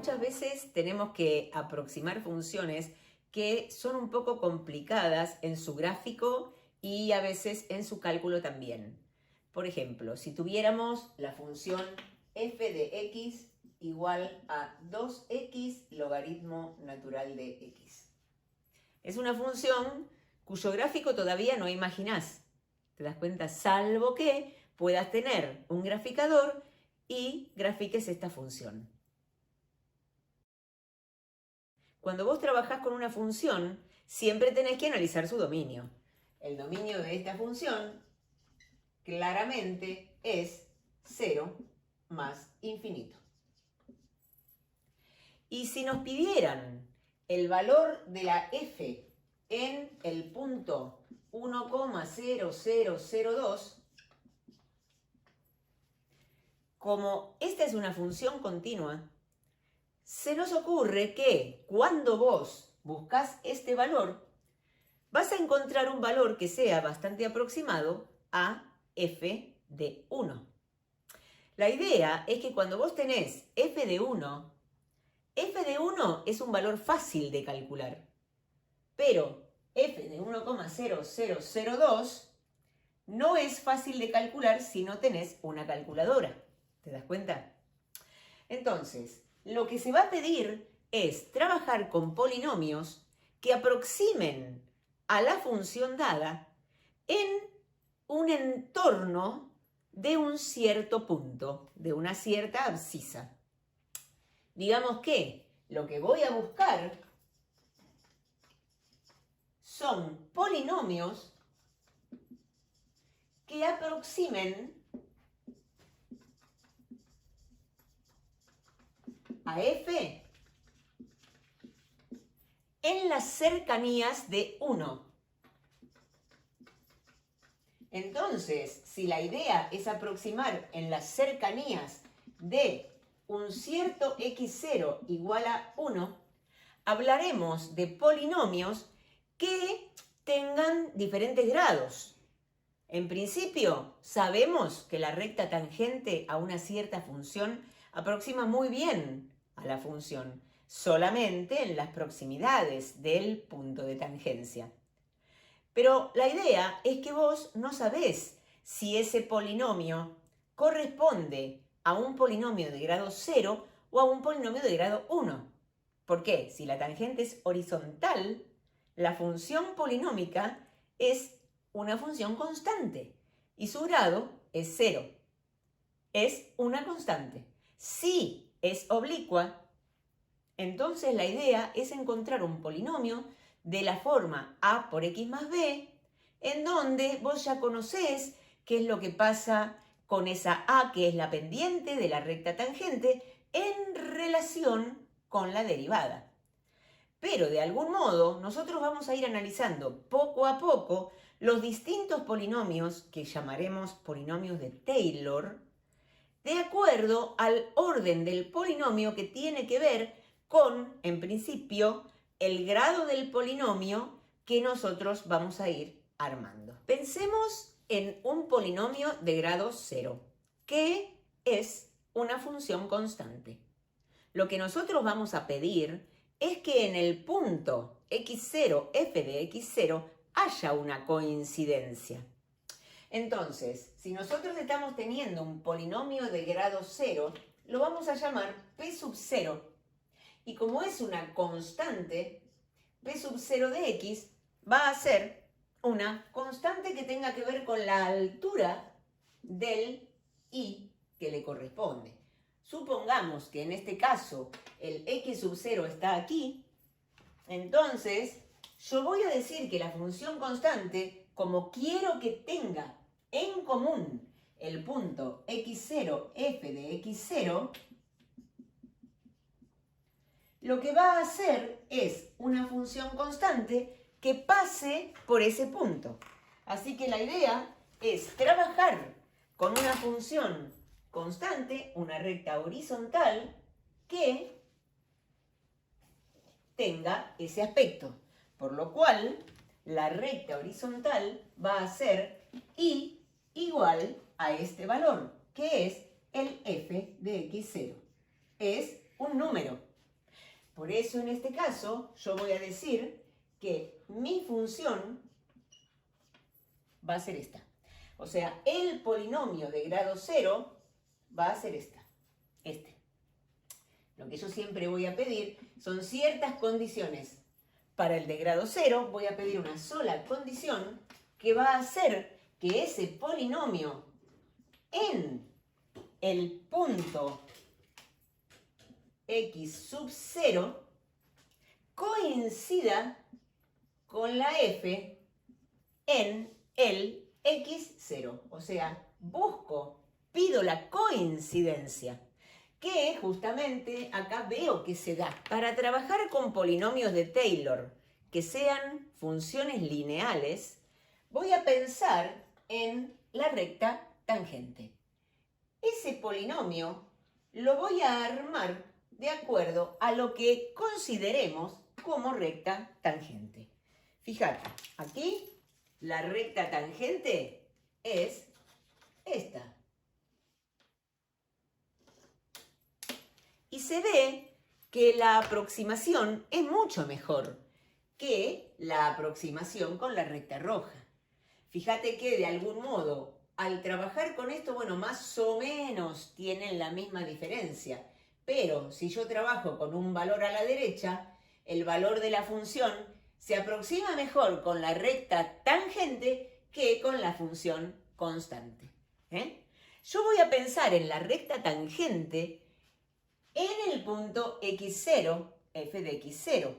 muchas veces tenemos que aproximar funciones que son un poco complicadas en su gráfico y a veces en su cálculo también. Por ejemplo, si tuviéramos la función f de x igual a 2x logaritmo natural de x. Es una función cuyo gráfico todavía no imaginás. ¿Te das cuenta? Salvo que puedas tener un graficador y grafiques esta función. Cuando vos trabajás con una función, siempre tenés que analizar su dominio. El dominio de esta función claramente es 0 más infinito. Y si nos pidieran el valor de la f en el punto 1,0002, como esta es una función continua, se nos ocurre que cuando vos buscas este valor, vas a encontrar un valor que sea bastante aproximado a f de 1. La idea es que cuando vos tenés f de 1 es un valor fácil de calcular, pero f de 1,0002 no es fácil de calcular si no tenés una calculadora. ¿Te das cuenta? Entonces, lo que se va a pedir es trabajar con polinomios que aproximen a la función dada en un entorno de un cierto punto, de una cierta abscisa. Digamos que lo que voy a buscar son polinomios que aproximen a f en las cercanías de 1. Entonces, si la idea es aproximar en las cercanías de un cierto x0 igual a 1, hablaremos de polinomios que tengan diferentes grados. En principio, sabemos que la recta tangente a una cierta función aproxima muy bien a la función, solamente en las proximidades del punto de tangencia. Pero la idea es que vos no sabés si ese polinomio corresponde a un polinomio de grado 0 o a un polinomio de grado 1. ¿Por qué? Si la tangente es horizontal, la función polinómica es una función constante y su grado es 0. Es una constante. Si es oblicua, entonces la idea es encontrar un polinomio de la forma a por x más b, en donde vos ya conocés qué es lo que pasa con esa a, que es la pendiente de la recta tangente, en relación con la derivada. Pero de algún modo nosotros vamos a ir analizando poco a poco los distintos polinomios que llamaremos polinomios de Taylor, de acuerdo al orden del polinomio que tiene que ver con, en principio, el grado del polinomio que nosotros vamos a ir armando. Pensemos en un polinomio de grado 0, que es una función constante. Lo que nosotros vamos a pedir es que en el punto x0, f de x0, haya una coincidencia. Entonces, si nosotros estamos teniendo un polinomio de grado 0, lo vamos a llamar p sub 0. Y como es una constante, p sub 0 de x va a ser una constante que tenga que ver con la altura del i que le corresponde. Supongamos que en este caso el x sub 0 está aquí, entonces yo voy a decir que la función constante, como quiero que tenga en común el punto x0, f de x0, lo que va a hacer es una función constante que pase por ese punto. Así que la idea es trabajar con una función constante, una recta horizontal, que tenga ese aspecto. Por lo cual, la recta horizontal va a ser i igual a este valor, que es el f de x0. Es un número. Por eso en este caso yo voy a decir que mi función va a ser esta. O sea, el polinomio de grado 0 va a ser este. Lo que yo siempre voy a pedir son ciertas condiciones. Para el de grado 0 voy a pedir una sola condición que va a hacer que ese polinomio en el punto x sub 0 coincida con la f en el x0. O sea, pido la coincidencia, que justamente acá veo que se da. Para trabajar con polinomios de Taylor que sean funciones lineales, voy a pensar en la recta tangente. Ese polinomio lo voy a armar de acuerdo a lo que consideremos como recta tangente. Fíjate, aquí la recta tangente es esta. Y se ve que la aproximación es mucho mejor que la aproximación con la recta roja. Fíjate que de algún modo, al trabajar con esto, bueno, más o menos tienen la misma diferencia. Pero si yo trabajo con un valor a la derecha, el valor de la función se aproxima mejor con la recta tangente que con la función constante. Yo voy a pensar en la recta tangente en el punto x0, f de x0.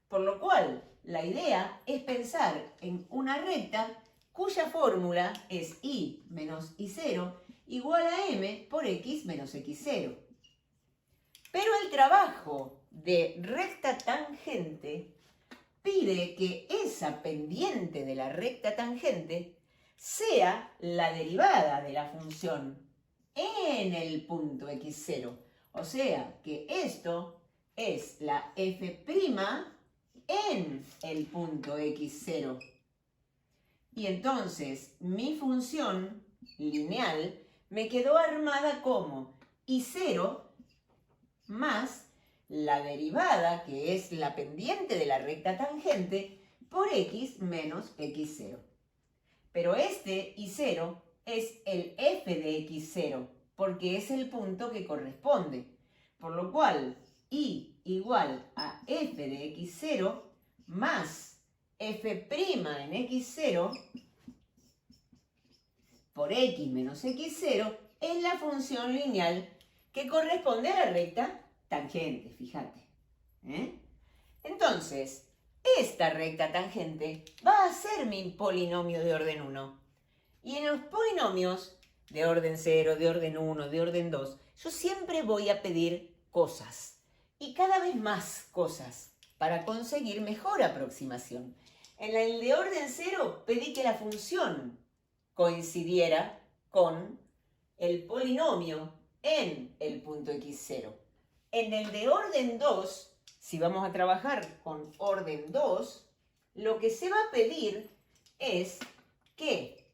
Por lo cual, la idea es pensar en una recta cuya fórmula es y menos y0 igual a m por x menos x0. Pero el trabajo de recta tangente pide que esa pendiente de la recta tangente sea la derivada de la función en el punto x0. O sea que esto es la f' en el punto x0. Y entonces mi función lineal me quedó armada como y0 más la derivada, que es la pendiente de la recta tangente, por x menos x0. Pero este y0 es el f de x0, porque es el punto que corresponde. Por lo cual, y igual a f de x0 más f' en x0 por x menos x0 es la función lineal que corresponde a la recta tangente, fíjate. Entonces, esta recta tangente va a ser mi polinomio de orden 1. Y en los polinomios de orden 0, de orden 1, de orden 2, yo siempre voy a pedir cosas. Y cada vez más cosas para conseguir mejor aproximación. En el de orden 0 pedí que la función coincidiera con el polinomio en el punto x0. En el de orden 2, si vamos a trabajar con orden 2, lo que se va a pedir es que,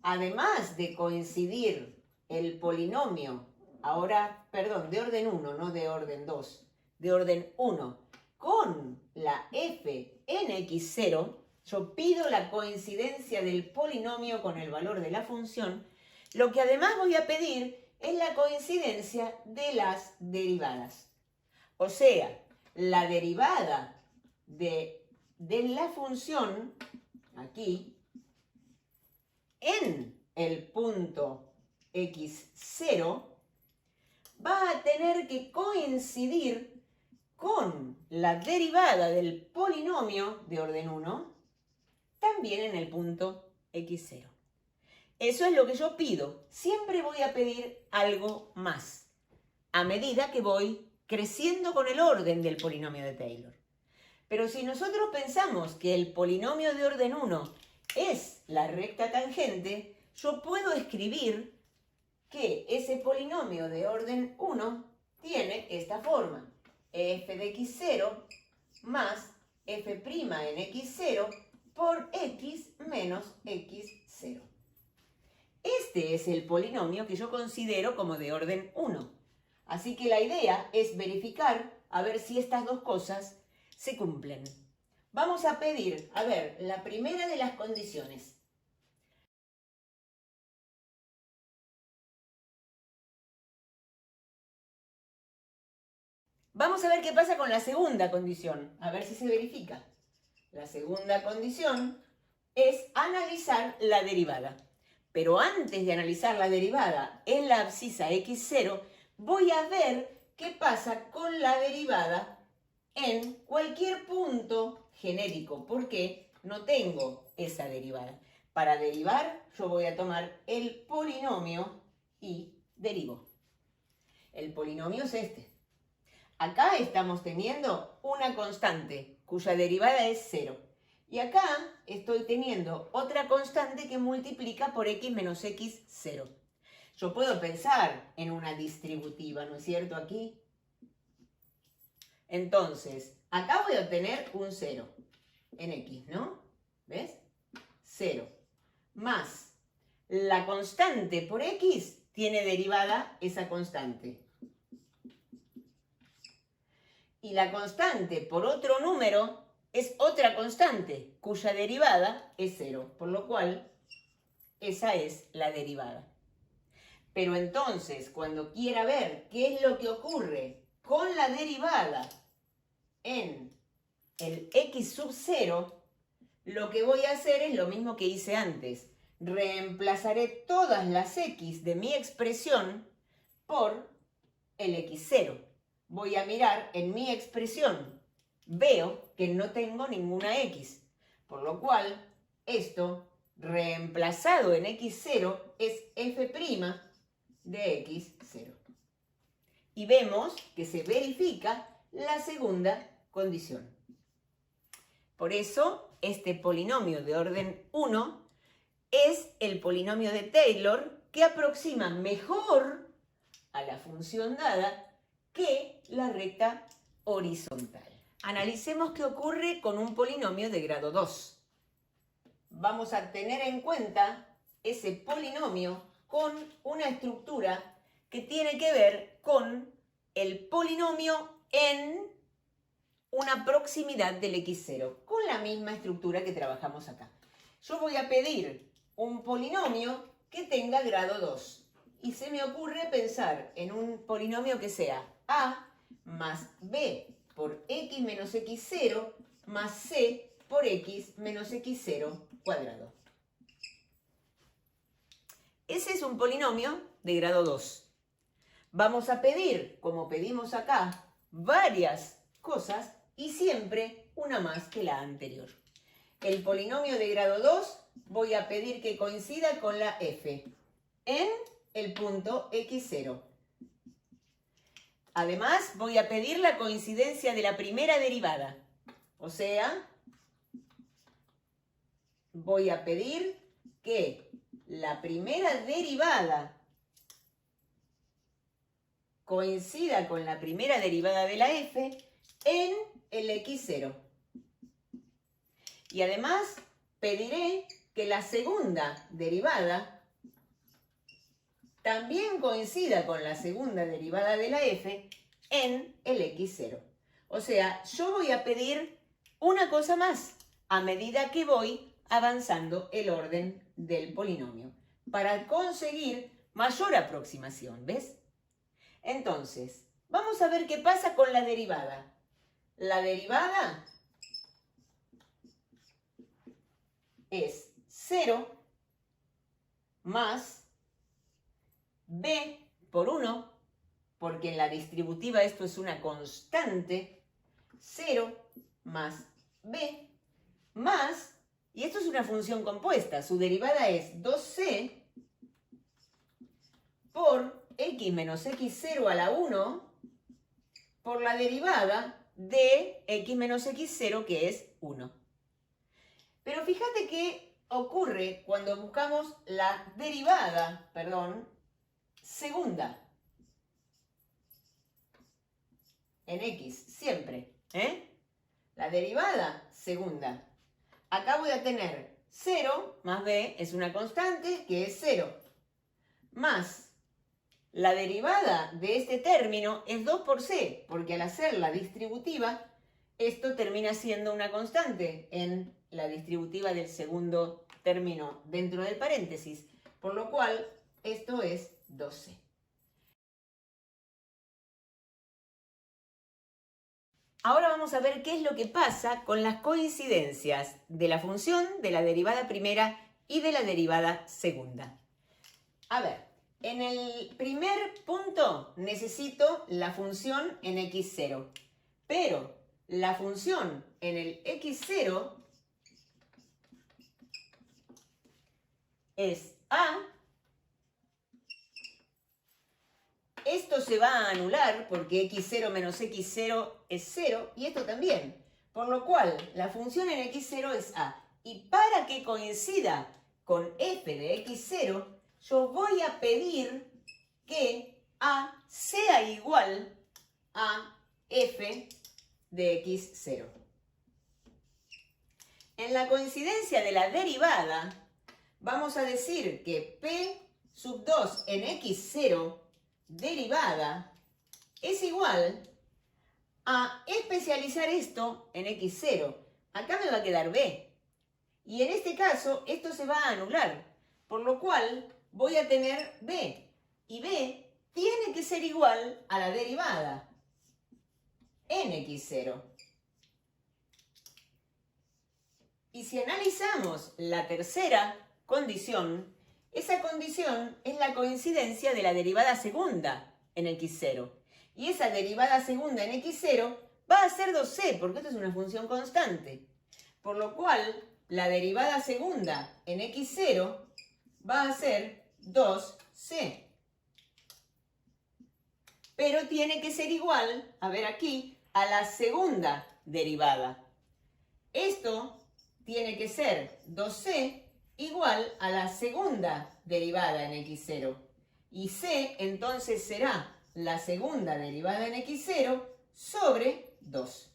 además de coincidir el polinomio, de orden 1, no de orden 2, de orden 1, con la f en x0, yo pido la coincidencia del polinomio con el valor de la función, lo que además voy a pedir es la coincidencia de las derivadas. O sea, la derivada de la función, aquí, en el punto x0, va a tener que coincidir con la derivada del polinomio de orden 1, también en el punto x0. Eso es lo que yo pido. Siempre voy a pedir algo más a medida que voy creciendo con el orden del polinomio de Taylor. Pero si nosotros pensamos que el polinomio de orden 1 es la recta tangente, yo puedo escribir que ese polinomio de orden 1 tiene esta forma. F de x0 más f' en x0 por x menos x0. Este es el polinomio que yo considero como de orden 1. Así que la idea es verificar a ver si estas dos cosas se cumplen. Vamos a pedir, a ver, la primera de las condiciones. Vamos a ver qué pasa con la segunda condición, a ver si se verifica. La segunda condición es analizar la derivada. Pero antes de analizar la derivada en la abscisa x0, voy a ver qué pasa con la derivada en cualquier punto genérico, porque no tengo esa derivada. Para derivar, yo voy a tomar el polinomio y derivo. El polinomio es este. Acá estamos teniendo una constante cuya derivada es 0. Y acá estoy teniendo otra constante que multiplica por x menos x0. Yo puedo pensar en una distributiva, ¿no es cierto? Aquí. Entonces, acá voy a obtener un 0 en x, ¿no? ¿Ves? 0. Más la constante por x tiene derivada esa constante. Y la constante por otro número es otra constante, cuya derivada es 0, por lo cual esa es la derivada. Pero entonces, cuando quiera ver qué es lo que ocurre con la derivada en el x sub 0, lo que voy a hacer es lo mismo que hice antes. Reemplazaré todas las x de mi expresión por el x0. Voy a mirar en mi expresión. Veo que no tengo ninguna x, por lo cual esto reemplazado en x0 es f' de x0. Y vemos que se verifica la segunda condición. Por eso, este polinomio de orden 1 es el polinomio de Taylor que aproxima mejor a la función dada que la recta horizontal. Analicemos qué ocurre con un polinomio de grado 2. Vamos a tener en cuenta ese polinomio con una estructura que tiene que ver con el polinomio en una proximidad del x0, con la misma estructura que trabajamos acá. Yo voy a pedir un polinomio que tenga grado 2. Y se me ocurre pensar en un polinomio que sea a más b por x menos x0 más c por x menos x0 cuadrado. Ese es un polinomio de grado 2. Vamos a pedir, como pedimos acá, varias cosas y siempre una más que la anterior. El polinomio de grado 2 voy a pedir que coincida con la f en el punto x0. Además, voy a pedir la coincidencia de la primera derivada. O sea, voy a pedir que la primera derivada coincida con la primera derivada de la f en el x0. Y además, pediré que la segunda derivada también coincida con la segunda derivada de la f en el x0. O sea, yo voy a pedir una cosa más a medida que voy avanzando el orden del polinomio para conseguir mayor aproximación, ¿ves? Entonces, vamos a ver qué pasa con la derivada. La derivada es 0 más b por 1, porque en la distributiva esto es una constante, 0 más b más, y esto es una función compuesta, su derivada es 2c por x menos x0 a la 1 por la derivada de x menos x0 que es 1. Pero fíjate qué ocurre cuando buscamos la derivada, segunda en x, siempre, la derivada segunda. Acá voy a tener 0 más b, es una constante que es 0, más La derivada de este término es 2 por c, porque al hacerla distributiva, esto termina siendo una constante en la distributiva del segundo término dentro del paréntesis, por lo cual esto es 2c. Ahora vamos a ver qué es lo que pasa con las coincidencias de la función de la derivada primera y de la derivada segunda. A ver, en el primer punto necesito la función en x0, pero la función en el x0 es a. Esto se va a anular porque x0 menos x0 es 0 y esto también. Por lo cual, la función en x0 es a. Y para que coincida con f de x0, yo voy a pedir que a sea igual a f de x0. En la coincidencia de la derivada, vamos a decir que p sub 2 en x0 derivada es igual a especializar esto en x0. Acá me va a quedar b. Y en este caso, esto se va a anular. Por lo cual, voy a tener b. Y b tiene que ser igual a la derivada en x0. Y si analizamos la tercera condición, esa condición es la coincidencia de la derivada segunda en x0. Y esa derivada segunda en x0 va a ser 2c, porque esto es una función constante. Por lo cual, la derivada segunda en x0 va a ser 2c. Pero tiene que ser igual, a ver aquí, a la segunda derivada. Esto tiene que ser 2c igual a la segunda derivada en x0. Y c entonces será la segunda derivada en x0 sobre 2.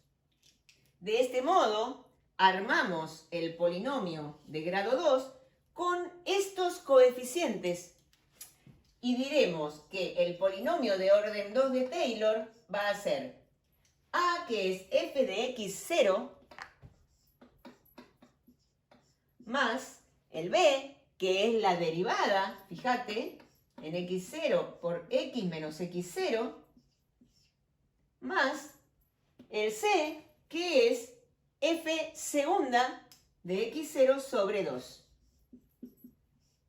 De este modo, armamos el polinomio de grado 2 con estos coeficientes. Y diremos que el polinomio de orden 2 de Taylor va a ser a, que es f de x0, más el b, que es la derivada, fíjate, en x0 por x menos x0, más el c, que es f segunda de x0 sobre 2.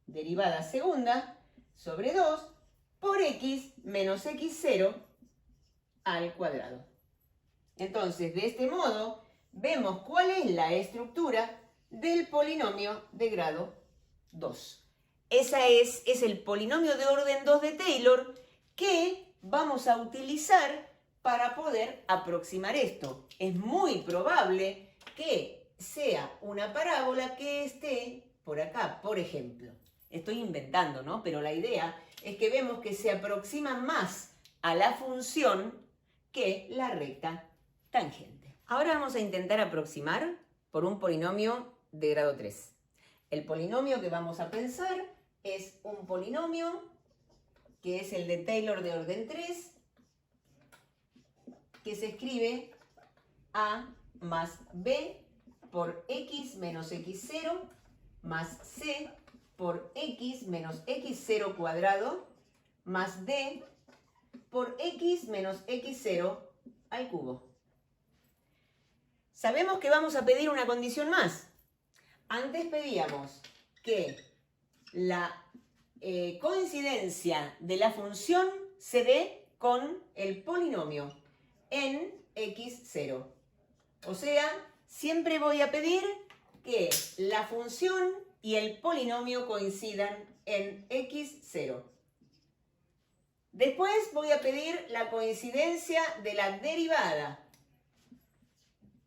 Derivada segunda sobre 2 por x menos x0 al cuadrado. Entonces, de este modo, vemos cuál es la estructura del polinomio de grado 2. Ese es el polinomio de orden 2 de Taylor que vamos a utilizar para poder aproximar esto. Es muy probable que sea una parábola que esté por acá, por ejemplo. Estoy inventando, ¿no? Pero la idea es que vemos que se aproxima más a la función que la recta tangente. Ahora vamos a intentar aproximar por un polinomio de grado 3. El polinomio que vamos a pensar es un polinomio que es el de Taylor de orden 3, que se escribe a más b por x menos x0 más c por x menos x0 cuadrado más d por x menos x0 al cubo. Sabemos que vamos a pedir una condición más. Antes pedíamos que la coincidencia de la función se dé con el polinomio en x0. O sea, siempre voy a pedir que la función y el polinomio coincidan en x0. Después voy a pedir la coincidencia de la derivada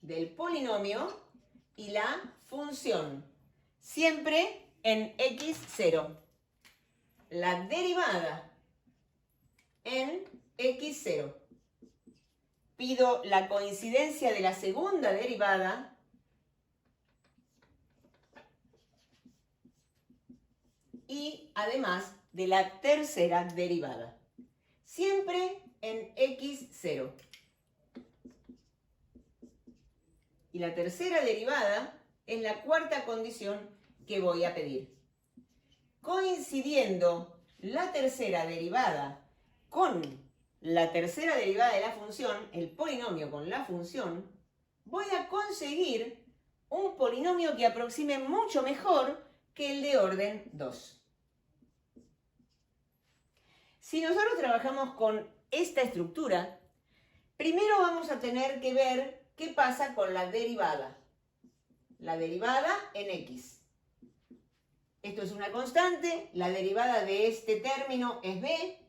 del polinomio y la función, siempre en x0. La derivada en x0. Pido la coincidencia de la segunda derivada y además de la tercera derivada. siempre en x0. Y la tercera derivada es la cuarta condición que voy a pedir. Coincidiendo la tercera derivada con la tercera derivada de la función, el polinomio con la función, voy a conseguir un polinomio que aproxime mucho mejor que el de orden 2. Si nosotros trabajamos con esta estructura, primero vamos a tener que ver qué pasa con la derivada. La derivada en x. Esto es una constante, la derivada de este término es b,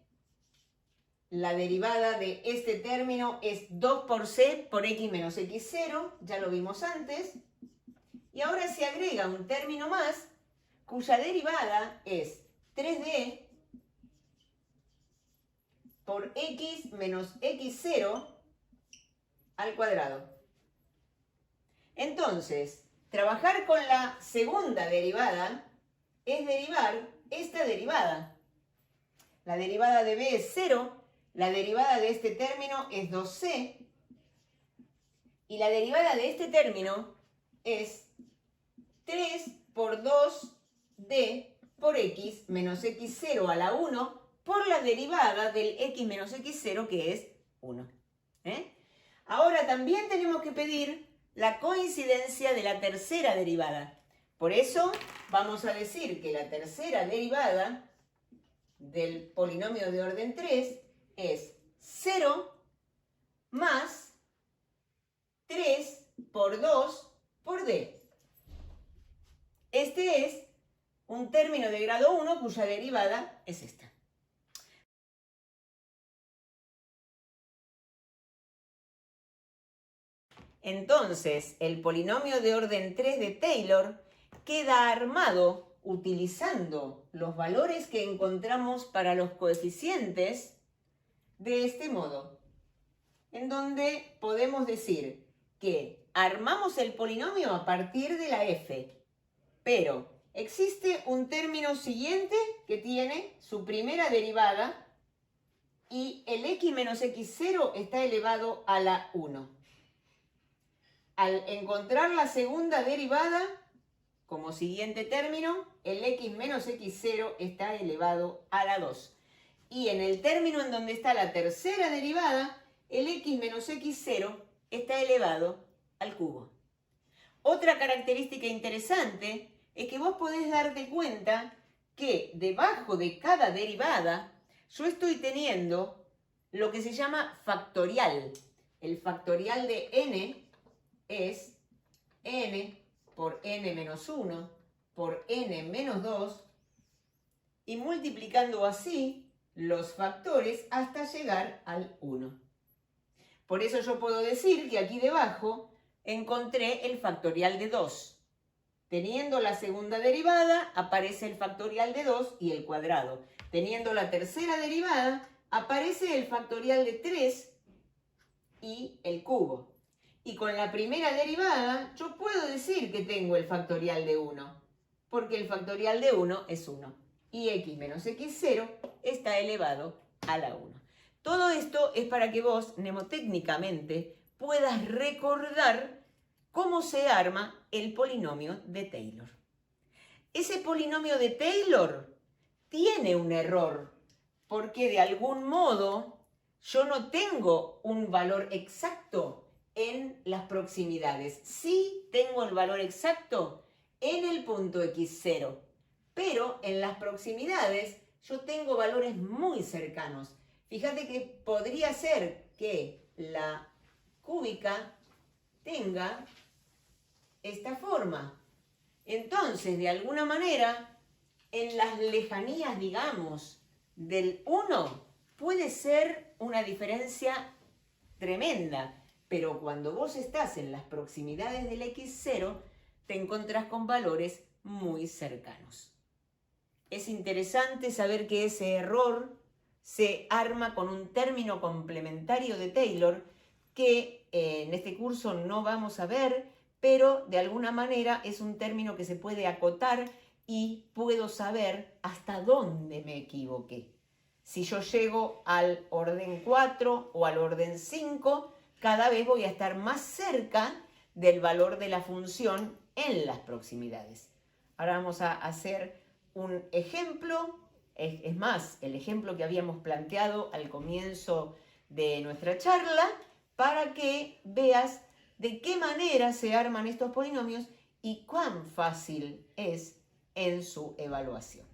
la derivada de este término es 2 por c por x menos x0, ya lo vimos antes, y ahora se agrega un término más cuya derivada es 3d por x menos x0 al cuadrado. Entonces, trabajar con la segunda derivada es derivar esta derivada. La derivada de b es 0, la derivada de este término es 2c, y la derivada de este término es 3 por 2d por x menos x0 a la 1 por la derivada del x menos x0 que es 1. Ahora también tenemos que pedir la coincidencia de la tercera derivada. Por eso vamos a decir que la tercera derivada del polinomio de orden 3 es 0 más 3 por 2 por d. Este es un término de grado 1 cuya derivada es esta. Entonces, el polinomio de orden 3 de Taylor queda armado utilizando los valores que encontramos para los coeficientes de este modo, en donde podemos decir que armamos el polinomio a partir de la f, pero existe un término siguiente que tiene su primera derivada y el x menos x0 está elevado a la 1. Al encontrar la segunda derivada, como siguiente término, el x menos x0 está elevado a la 2. Y en el término en donde está la tercera derivada, el x menos x0 está elevado al cubo. Otra característica interesante es que vos podés darte cuenta que debajo de cada derivada yo estoy teniendo lo que se llama factorial. El factorial de n es n por n menos 1 por n menos 2 y multiplicando así los factores hasta llegar al 1. Por eso yo puedo decir que aquí debajo encontré el factorial de 2. Teniendo la segunda derivada aparece el factorial de 2 y el cuadrado. Teniendo la tercera derivada aparece el factorial de 3 y el cubo. Y con la primera derivada, yo puedo decir que tengo el factorial de 1, porque el factorial de 1 es 1. Y x menos x0 está elevado a la 1. Todo esto es para que vos, mnemotécnicamente, puedas recordar cómo se arma el polinomio de Taylor. Ese polinomio de Taylor tiene un error, porque de algún modo yo no tengo un valor exacto en las proximidades. Sí tengo el valor exacto en el punto x0, pero en las proximidades yo tengo valores muy cercanos. Fíjate que podría ser que la cúbica tenga esta forma. Entonces, de alguna manera, en las lejanías, digamos, del 1, puede ser una diferencia tremenda. Pero cuando vos estás en las proximidades del x0, te encontrás con valores muy cercanos. Es interesante saber que ese error se arma con un término complementario de Taylor que en este curso no vamos a ver, pero de alguna manera es un término que se puede acotar y puedo saber hasta dónde me equivoqué. Si yo llego al orden 4 o al orden 5, cada vez voy a estar más cerca del valor de la función en las proximidades. Ahora vamos a hacer un ejemplo, es más, el ejemplo que habíamos planteado al comienzo de nuestra charla, para que veas de qué manera se arman estos polinomios y cuán fácil es en su evaluación.